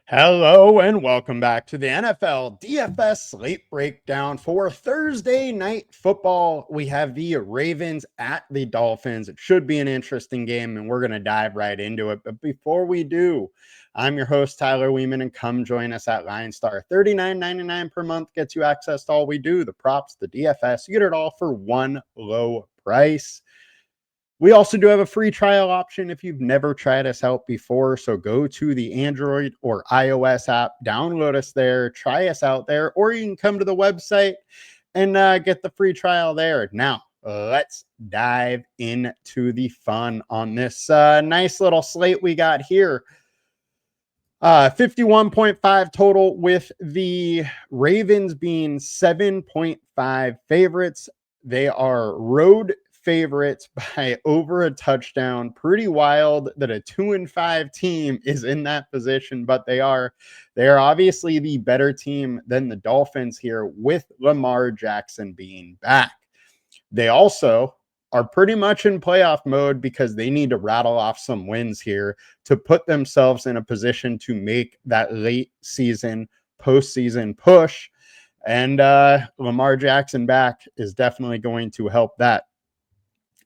Hello and welcome back to the NFL DFS slate breakdown for Thursday night football. We have the Ravens at the Dolphins. It should be an interesting game, and we're going to dive right into it. But before we do, I'm your host, Tyler Weeman, and come join us at LINESTAR. $39.99 per month gets you access to all we do, the props, the DFS. You get it all for one low price. We also do have a free trial option if you've never tried us out before. So go to the Android or iOS app, download us there, try us out there, or you can come to the website and get the free trial there. Now, let's dive into the fun on this nice little slate we got here. 51.5 total, with the Ravens being 7.5 favorites. They are road favorites by over a touchdown. Pretty wild that a 2-5 team is in that position, but they are obviously the better team than the Dolphins here, with Lamar Jackson being back. They also are pretty much in playoff mode because they need to rattle off some wins here to put themselves in a position to make that late season, postseason push. And Lamar Jackson back is definitely going to help that.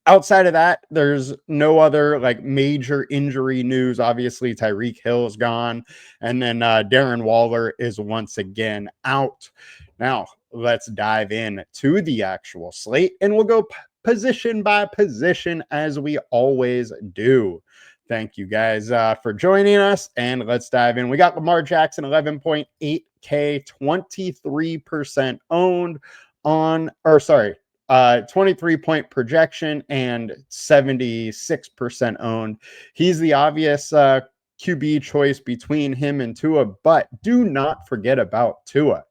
Outside of that, there's no other major injury news. Obviously, Tyreek Hill is gone, and then Darren Waller is once again out. Now, let's dive in to the actual slate, and we'll go position by position as we always do. Thank you guys for joining us, and let's dive in. We got Lamar Jackson, 11.8K, 23% owned on, 23-point projection and 76% owned. He's the obvious QB choice between him and Tua, but do not forget about Tua.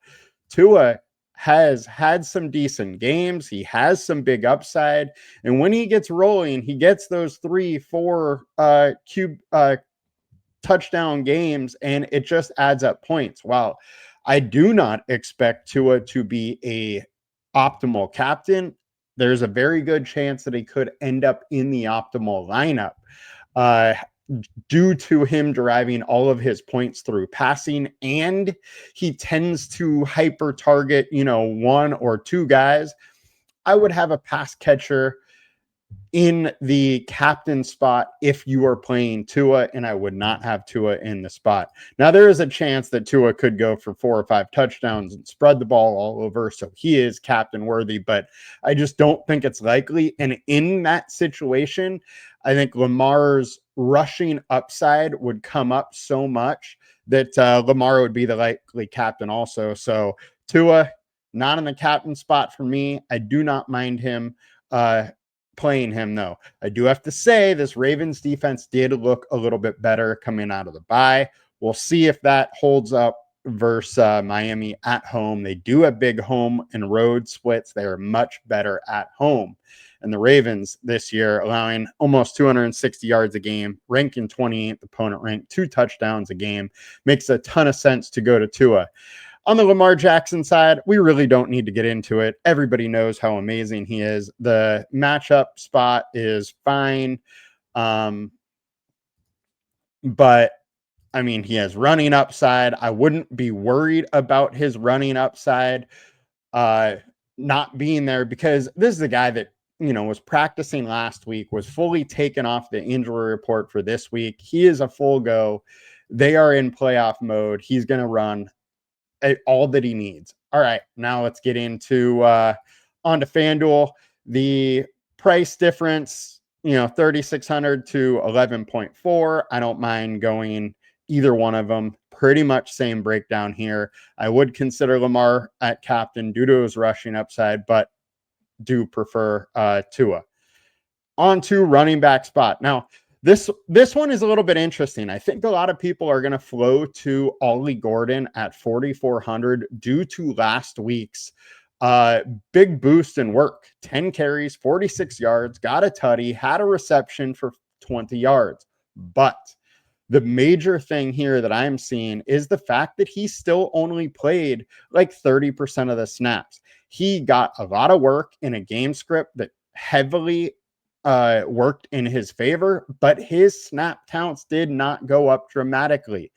Tua has had some decent games. He has some big upside, and when he gets rolling, he gets those 3-4 touchdown games, and it just adds up points. While I do not expect Tua to be a optimal captain, there's a very good chance that he could end up in the optimal lineup due to him deriving all of his points through passing, and he tends to hyper target, one or two guys. I would have a pass catcher in the captain spot if you are playing Tua, and I would not have Tua in the spot. Now, there is a chance that Tua could go for 4 or 5 touchdowns and spread the ball all over, so he is captain worthy, but I just don't think it's likely. And in that situation, I think Lamar's rushing upside would come up so much that Lamar would be the likely captain also. So Tua, not in the captain spot for me. I do not mind him playing him, though. I do have to say this Ravens defense did look a little bit better coming out of the bye. We'll see if that holds up versus Miami at home. They do have big home and road splits. They are much better at home. And the Ravens this year allowing almost 260 yards a game, ranking 28th, opponent ranked, 2 touchdowns a game. Makes a ton of sense to go to Tua. On the Lamar Jackson side, we really don't need to get into it. Everybody knows how amazing he is. The matchup spot is fine. But, I mean, he has running upside. I wouldn't be worried about his running upside not being there, because this is a guy that, was practicing last week, was fully taken off the injury report for this week. He is a full go. They are in playoff mode. He's going to run all that he needs. All right, now let's get into onto FanDuel. The price difference, 3,600 to 11.4. I don't mind going either one of them. Pretty much same breakdown here. I would consider Lamar at captain due to his rushing upside, but do prefer Tua. On to running back spot. Now, this one is a little bit interesting. I think a lot of people are going to flow to Ollie Gordon at 4,400 due to last week's big boost in work. 10 carries, 46 yards, got a tutty, had a reception for 20 yards. But the major thing here that I'm seeing is the fact that he still only played 30% of the snaps. He got a lot of work in a game script that heavily worked in his favor, but his snap counts did not go up dramatically.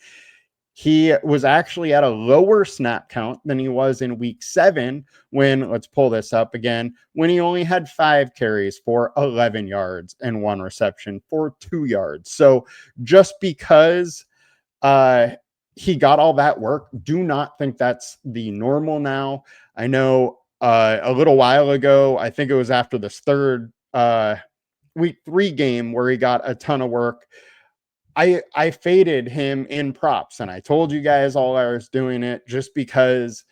he was actually at a lower snap count than he was in week 7 when, let's pull this up again, when he only had 5 carries for 11 yards and 1 reception for 2 yards. So just because he got all that work, do not think that's the normal now. I know a little while ago, I think it was after this third week 3 game where he got a ton of work, I faded him in props, and I told you guys all I was doing it just because,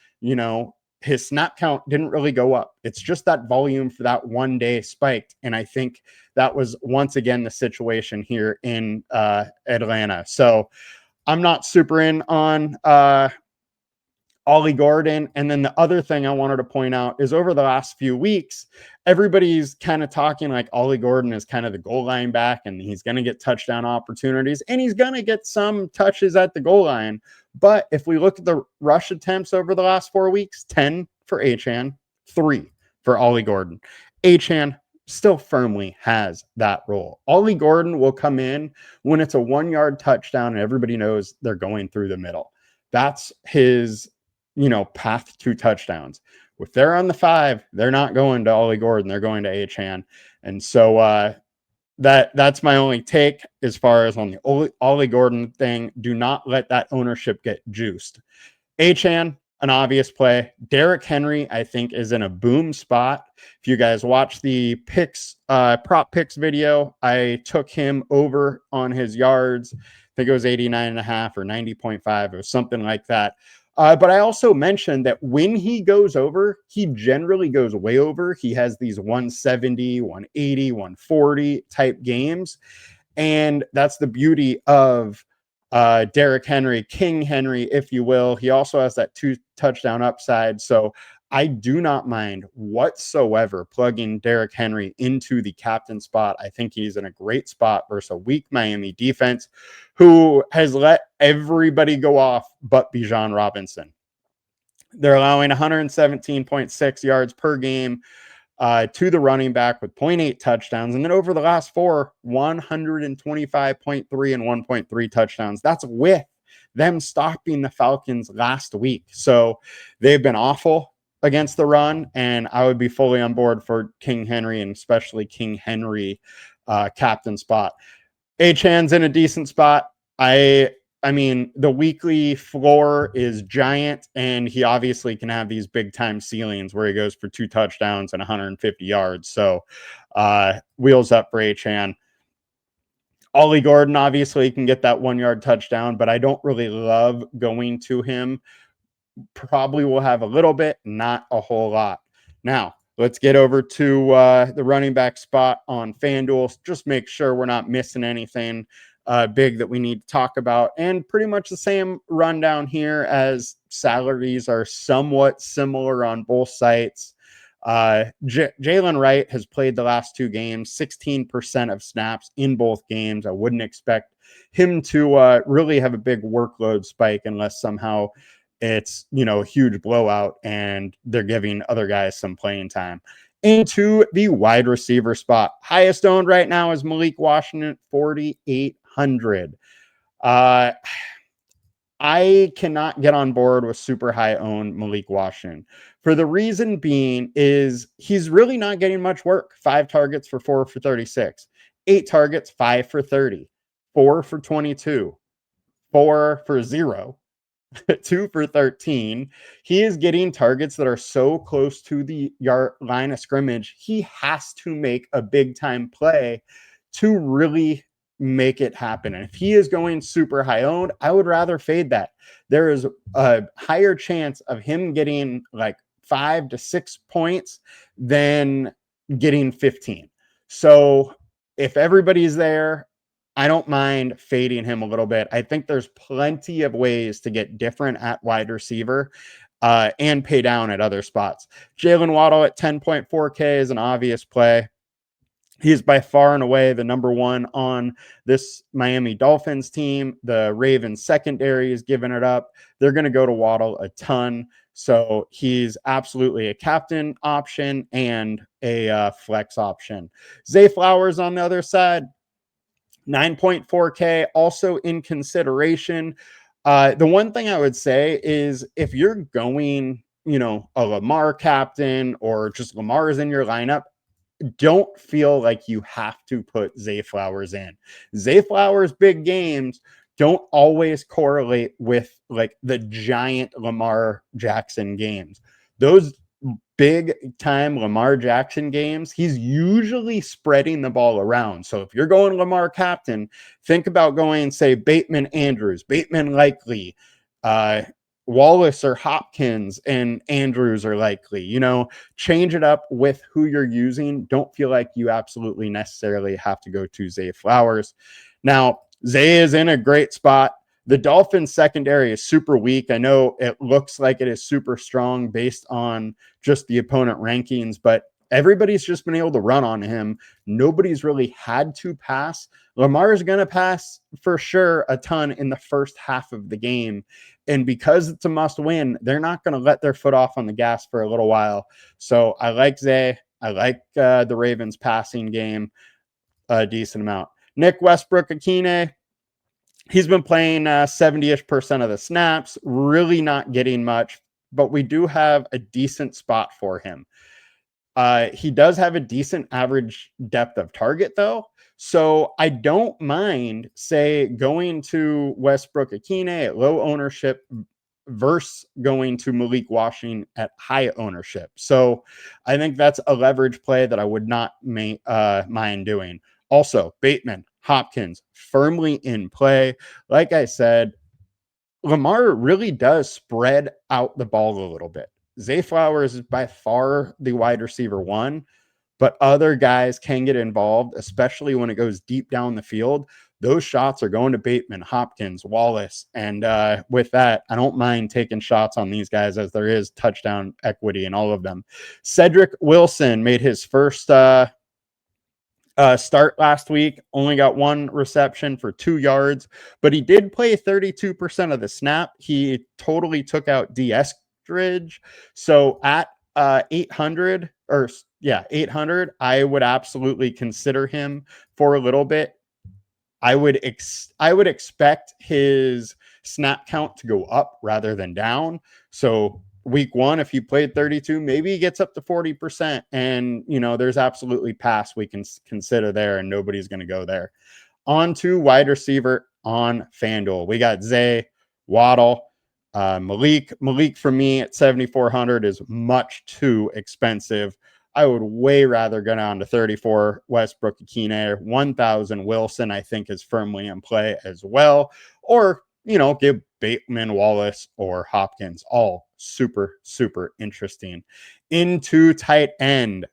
his snap count didn't really go up. It's just that volume for that one day spiked. And I think that was once again the situation here in Atlanta. So I'm not super in on Ollie Gordon. And then the other thing I wanted to point out is over the last few weeks, everybody's kind of talking like Ollie Gordon is kind of the goal line back and he's going to get touchdown opportunities and he's going to get some touches at the goal line. But if we look at the rush attempts over the last 4 weeks, 10 for Achane, 3 for Ollie Gordon. Achane still firmly has that role. Ollie Gordon will come in when it's a 1-yard touchdown and everybody knows they're going through the middle. That's his path to touchdowns. If they're on the 5, they're not going to Ollie Gordon, they're going to Achane. And so that's my only take as far as on the Ollie Gordon thing. Do not let that ownership get juiced. Achane, an obvious play. Derrick Henry, I think, is in a boom spot. If you guys watch the prop picks video, I took him over on his yards. I think it was 89.5 or 90.5 or something like that. But I also mentioned that when he goes over, he generally goes way over. He has these 170, 180, 140 type games. And that's the beauty of Derrick Henry, King Henry, if you will. He also has that 2 touchdown upside. So I do not mind whatsoever plugging Derrick Henry into the captain spot. I think he's in a great spot versus a weak Miami defense who has let everybody go off but Bijan Robinson. They're allowing 117.6 yards per game to the running back with 0.8 touchdowns. And then over the last 4, 125.3 and 1.3 touchdowns. That's with them stopping the Falcons last week. So they've been awful against the run, and I would be fully on board for King Henry and especially King Henry captain spot. Achane's in a decent spot. I mean, the weekly floor is giant, and he obviously can have these big time ceilings where he goes for 2 touchdowns and 150 yards. So wheels up for Achane. Ollie Gordon obviously can get that 1-yard touchdown, but I don't really love going to him. Probably will have a little bit, not a whole lot. Now, let's get over to the running back spot on FanDuel. Just make sure we're not missing anything big that we need to talk about. And pretty much the same rundown here as salaries are somewhat similar on both sites. Jalen Wright has played the last 2 games, 16% of snaps in both games. I wouldn't expect him to really have a big workload spike unless somehow it's, a huge blowout and they're giving other guys some playing time. Into the wide receiver spot. Highest owned right now is Malik Washington, 4,800. I cannot get on board with super high owned Malik Washington. For the reason being is he's really not getting much work. 5 targets for 4 for 36. 8 targets, 5 for 30. 4 for 22. 4 for 0. 2 for 13. He is getting targets that are so close to the line of scrimmage. He has to make a big time play to really make it happen. And if he is going super high owned, I would rather fade that. There is a higher chance of him getting like 5 to 6 points than getting 15. So if everybody's there, I don't mind fading him a little bit. I think there's plenty of ways to get different at wide receiver and pay down at other spots. Jalen Waddle at 10.4K is an obvious play. He's by far and away the number 1 on this Miami Dolphins team. The Ravens secondary is giving it up. They're going to go to Waddle a ton. So he's absolutely a captain option and a flex option. Zay Flowers on the other side, 9.4K, also in consideration. The one thing I would say is if you're going, a Lamar captain or just Lamar is in your lineup, don't feel like you have to put Zay Flowers in. Zay Flowers' big games don't always correlate with like the giant Lamar Jackson games. Those big time Lamar Jackson games, he's usually spreading the ball around. So if you're going Lamar captain, think about going, say, Bateman Andrews, Bateman likely, uh, Wallace or Hopkins and Andrews are likely, change it up with who you're using. Don't feel like you absolutely necessarily have to go to Zay Flowers. Now, Zay is in a great spot. The Dolphins secondary is super weak. I know it looks like it is super strong based on just the opponent rankings, but everybody's just been able to run on him. Nobody's really had to pass. Lamar is going to pass for sure a ton in the first half of the game. And because it's a must win, they're not going to let their foot off on the gas for a little while. So I like Zay. I like the Ravens passing game a decent amount. Nick Westbrook-Akine, he's been playing 70-ish% of the snaps, really not getting much, but we do have a decent spot for him. He does have a decent average depth of target, though. So I don't mind, say, going to Westbrook-Akine at low ownership versus going to Malik Washington at high ownership. So I think that's a leverage play that I would not mind doing. Also, Bateman, Hopkins, firmly in play. Like I said, Lamar really does spread out the ball a little bit. Zay Flowers is by far the wide receiver one, but other guys can get involved, especially when it goes deep down the field. Those shots are going to Bateman, Hopkins, Wallace. And with that, I don't mind taking shots on these guys as there is touchdown equity in all of them. Cedric Wilson made his first start last week, only got one reception for 2 yards, but he did play 32% of the snap. He totally took out Eskridge. So at 800 I would absolutely consider him for a little bit. I would expect his snap count to go up rather than down. So week one, if he played 32, maybe he gets up to 40%. And, there's absolutely pass we can consider there, and nobody's going to go there. On to wide receiver on FanDuel. We got Zay, Waddle, Malik. Malik for me at 7,400 is much too expensive. I would way rather go down to 34 Westbrook-Akine. 1,000 Wilson, I think, is firmly in play as well. Or, give Bateman, Wallace, or Hopkins. All super, super interesting. Into tight end.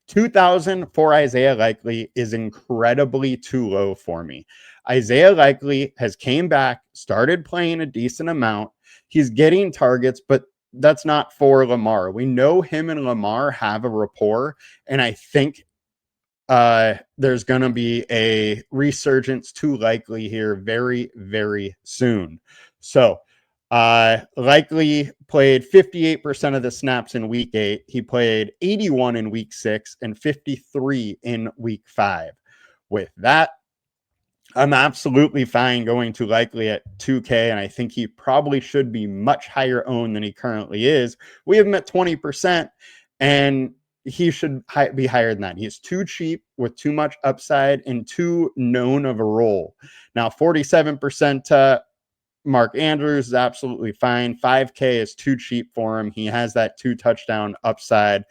2,000 for Isaiah Likely is incredibly too low for me. Isaiah Likely has came back, started playing a decent amount. He's getting targets, but that's not for Lamar. We know him and Lamar have a rapport, and I think there's going to be a resurgence to Likely here very, very soon. So Likely played 58% of the snaps in week 8. He played 81 in week 6 and 53 in week 5. With that, I'm absolutely fine going to Likely at 2K, and I think he probably should be much higher owned than he currently is. We have him at 20%, and he should be higher than that. He is too cheap with too much upside and too known of a role. Now, 47% Mark Andrews is absolutely fine. 5K is too cheap for him. He has that 2 touchdown upside.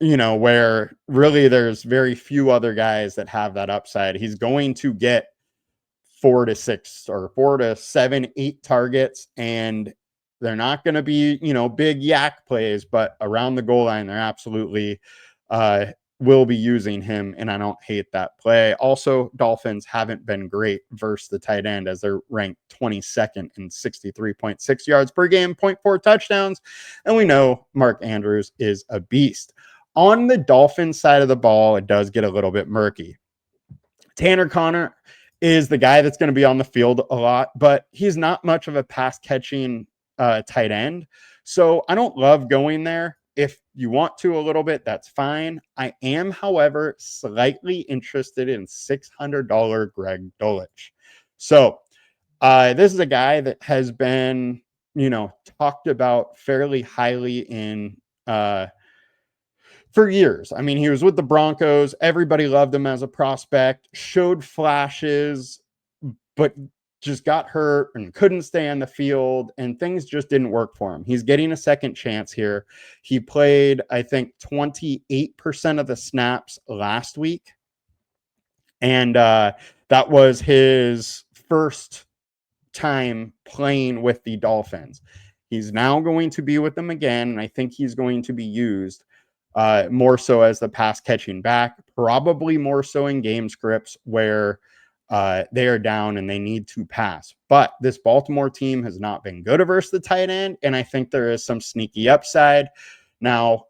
Where really there's very few other guys that have that upside. He's going to get 4 to 6 or 4 to 7, 8 targets, and they're not going to be, big yak plays, but around the goal line, they're absolutely will be using him, and I don't hate that play. Also, Dolphins haven't been great versus the tight end as they're ranked 22nd in 63.6 yards per game, 0.4 touchdowns, and we know Mark Andrews is a beast. On the Dolphins side of the ball, it does get a little bit murky. Tanner Conner is the guy that's going to be on the field a lot, but he's not much of a pass-catching tight end. So I don't love going there. If you want to a little bit, that's fine. I am, however, slightly interested in $600 Greg Dulcich. So this is a guy that has been, talked about fairly highly in for years. I mean, he was with the Broncos. Everybody loved him as a prospect, showed flashes, but just got hurt and couldn't stay on the field, and things just didn't work for him. He's getting a second chance here. He played, I think, 28% of the snaps last week. And that was his first time playing with the Dolphins. He's now going to be with them again, and I think he's going to be used more so as the pass catching back, probably more so in game scripts where they are down and they need to pass. But this Baltimore team has not been good versus the tight end, and I think there is some sneaky upside. Now,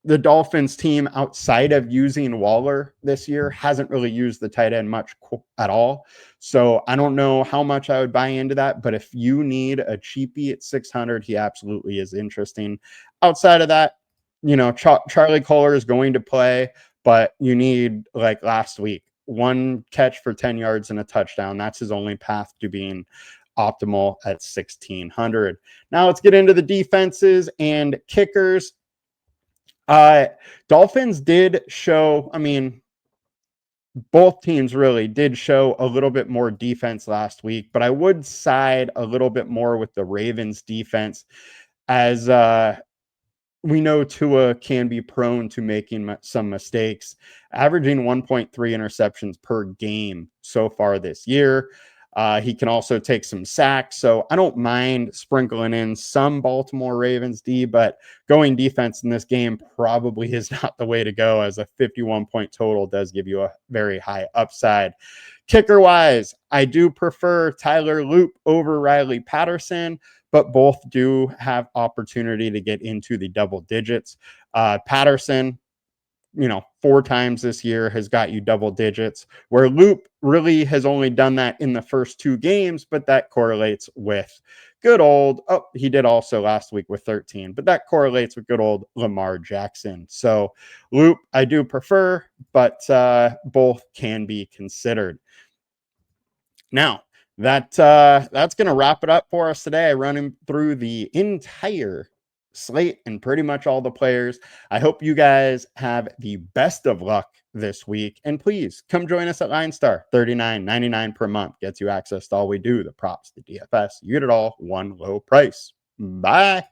the Dolphins team, outside of using Waller this year, hasn't really used the tight end much at all. So I don't know how much I would buy into that, but if you need a cheapie at 600, he absolutely is interesting. Outside of that, Charlie Kolar is going to play, but you need, like last week, one catch for 10 yards and a touchdown. That's his only path to being optimal at 1,600. Now let's get into the defenses and kickers. Dolphins did show, both teams really did show a little bit more defense last week, but I would side a little bit more with the Ravens defense, as we know Tua can be prone to making some mistakes, averaging 1.3 interceptions per game so far this year. He can also take some sacks, so I don't mind sprinkling in some Baltimore Ravens D, but going defense in this game probably is not the way to go, as a 51-point total does give you a very high upside. Kicker-wise, I do prefer Tyler Loop over Riley Patterson, but both do have opportunity to get into the double digits. Patterson, 4 times this year has got you double digits, where Loop really has only done that in the first 2 games, but that correlates with he did also last week with 13, but that correlates with good old Lamar Jackson. So Loop, I do prefer, but both can be considered. Now, that's going to wrap it up for us today. Running through the entire slate and pretty much all the players. I hope you guys have the best of luck this week, and please come join us at LineStar. $39.99 per month gets you access to all we do, the props, the DFS. You get it all, one low price. Bye.